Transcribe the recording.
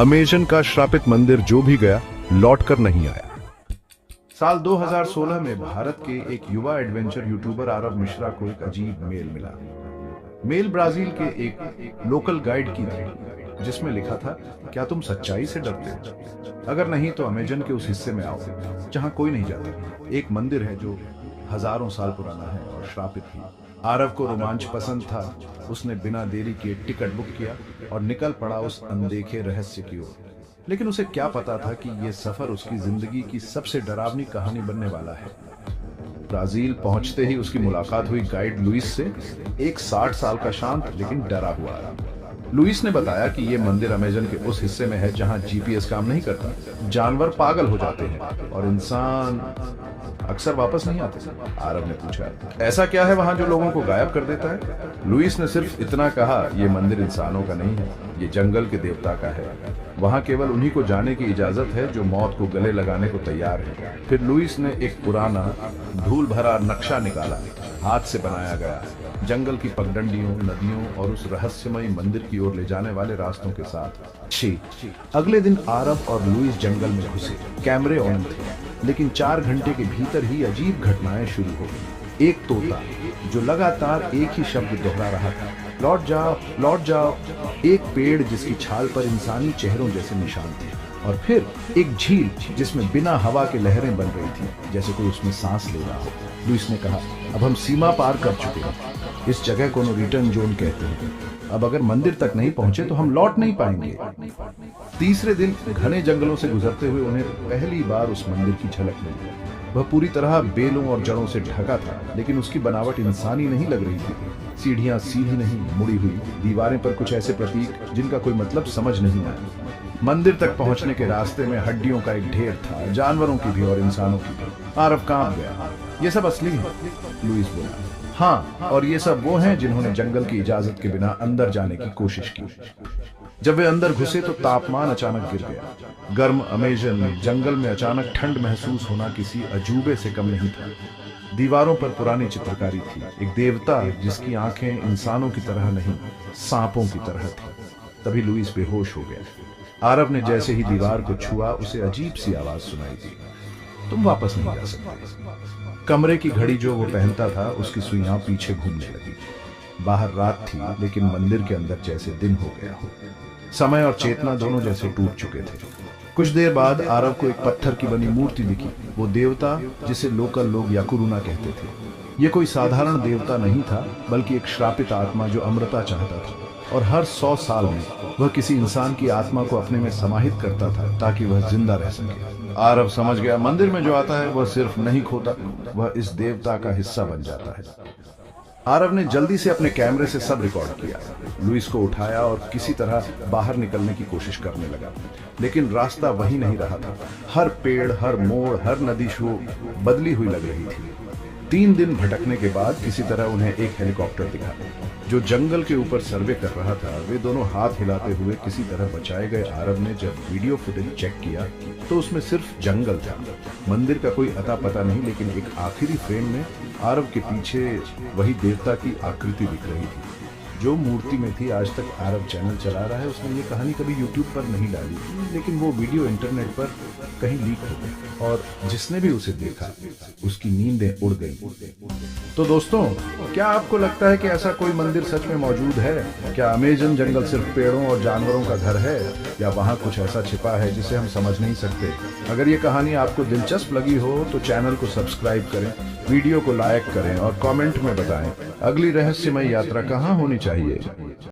Amazon का श्रापित मंदिर जो भी गया लौटकर नहीं आया। साल 2016 में भारत के एक युवा एडवेंचर यूट्यूबर आरव मिश्रा को एक अजीब मेल मिला। मेल ब्राजील के एक लोकल गाइड की थी, जिसमें लिखा था, क्या तुम सच्चाई से डरते हो? अगर नहीं तो अमेजन के उस हिस्से में आओ जहां कोई नहीं जाता। एक मंदिर है जो हजारों साल पुराना है और श्रापित भी। आरव को रोमांच पसंद था। उसने बिना देरी किए टिकट बुक किया और निकल पड़ा उस अनदेखे रहस्य की ओर। लेकिन उसे क्या पता था कि यह सफर उसकी जिंदगी की सबसे डरावनी कहानी बनने वाला है। ब्राजील पहुंचते ही उसकी मुलाकात हुई गाइड लुइस से, एक 60 साल का शांत लेकिन डरा हुआ। लुइस ने बताया कि यह मंदिर अमेजन के उस हिस्से में है जहां जीपीएस काम नहीं करता, जानवर पागल हो जाते हैं और इंसान अक्सर वापस नहीं आते। आरव ने पूछा, ऐसा क्या है वहां जो लोगों को गायब कर देता है? लुइस ने सिर्फ इतना कहा, यह मंदिर इंसानों का नहीं है, ये जंगल के देवता का है। वहां केवल उन्हीं को जाने की इजाजत है जो मौत को गले लगाने को तैयार है। फिर लुइस ने एक पुराना धूल भरा नक्शा निकाला, हाथ से बनाया गया, जंगल की पगडंडियों, नदियों और उस रहस्यमयी मंदिर की ओर ले जाने वाले रास्तों के साथ। अगले दिन आरव और लुइस जंगल में घुसे। कैमरे ऑन थे, लेकिन 4 घंटे के भीतर ही अजीब घटनाएं शुरू हो गई। एक तोता जो लगातार एक ही शब्द दोहरा रहा था, लौट जाओ, लौट जाओ। एक पेड़ जिसकी छाल पर इंसानी चेहरों जैसे निशान थे, और फिर एक झील जिसमें बिना हवा के लहरें बन रही थी, जैसे कोई उसमें सांस ले रहा हो। लुइस ने कहा, अब हम सीमा पार कर चुके हैं। इस जगह को रिटर्न जोन कहते हैं। अब अगर मंदिर तक नहीं पहुंचे तो हम लौट नहीं पाएंगे। तीसरे दिन घने जंगलों से गुजरते हुए उन्हें पहली बार उस मंदिर की झलक मिली। वह पूरी तरह बेलों और जड़ों से ढका था, लेकिन उसकी बनावट इंसानी नहीं लग रही थी। सीढ़ियां सीधी नहीं, मुड़ी हुई, दीवारें पर कुछ ऐसे प्रतीक जिनका कोई मतलब समझ नहीं आया। मंदिर तक पहुंचने के रास्ते में हड्डियों का एक ढेर था, जानवरों की भी और इंसानों की भी। आरव कांप गया। ये सब असली है, लुइस बोला। हाँ, और ये सब वो हैं जिन्होंने जंगल की इजाजत के बिना अंदर जाने की कोशिश की। जब वे अंदर घुसे तो तापमान अचानक गिर गया। गर्म अमेजन जंगल में अचानक ठंड महसूस होना किसी अजूबे से कम नहीं था। दीवारों पर पुरानी चित्रकारी थी, एक देवता जिसकी आंखें इंसानों की तरह नहीं, सांपों की तरह थी। तभी लुइस बेहोश हो गया। आरव ने जैसे ही दीवार को छुआ, उसे अजीब सी आवाज सुनाई दी, तुम वापस नहीं जा सकते। कमरे की घड़ी जो वो पहनता था, उसकी सुइयां पीछे घूमने लगी। बाहर रात थी, लेकिन मंदिर के अंदर जैसे दिन हो गया हो। समय और चेतना दोनों जैसे टूट चुके थे। कुछ देर बाद आरव को एक पत्थर की बनी मूर्ति दिखी। वो देवता जिसे लोकल लोग याकुरुना कहते थे। ये कोई साधारण देवता नहीं था, बल्कि एक श्रापित आत्मा जो अमरता चाहता था, और हर 100 साल में वह किसी इंसान की आत्मा को अपने में समाहित करता था ताकि वह जिंदा रह सके। आरव समझ गया, मंदिर में जो आता है वह सिर्फ नहीं खोता, वह इस देवता का हिस्सा बन जाता है। आरव ने जल्दी से अपने कैमरे से सब रिकॉर्ड किया। लुइस को उठाया और किसी तरह बाहर निकलने की कोशिश करने लगा, लेकिन रास्ता वही नहीं रहा था। हर पेड़, हर मोड़, हर नदी शो बदली हुई लग रही थी। 3 दिन भटकने के बाद किसी तरह उन्हें एक हेलीकॉप्टर दिखा जो जंगल के ऊपर सर्वे कर रहा था। वे दोनों हाथ हिलाते हुए किसी तरह बचाए गए। आरव ने जब वीडियो फुटेज चेक किया तो उसमें सिर्फ जंगल था, मंदिर का कोई अता पता नहीं। लेकिन एक आखिरी फ्रेम में आरव के पीछे वही देवता की आकृति दिख रही थी जो मूर्ति में थी। आज तक आरव चैनल चला रहा है, उसने ये कहानी कभी यूट्यूब पर नहीं डाली, लेकिन वो वीडियो इंटरनेट पर कहीं लीक हो गई और जिसने भी उसे देखा उसकी नींदें उड़ गई। तो दोस्तों, क्या आपको लगता है कि ऐसा कोई मंदिर सच में मौजूद है? क्या अमेजन जंगल सिर्फ पेड़ों और जानवरों का घर है, या वहाँ कुछ ऐसा छिपा है जिसे हम समझ नहीं सकते? अगर ये कहानी आपको दिलचस्प लगी हो तो चैनल को सब्सक्राइब करें, वीडियो को लाइक करें और कमेंट में बताएं अगली रहस्यमय यात्रा कहाँ होनी चाहिए।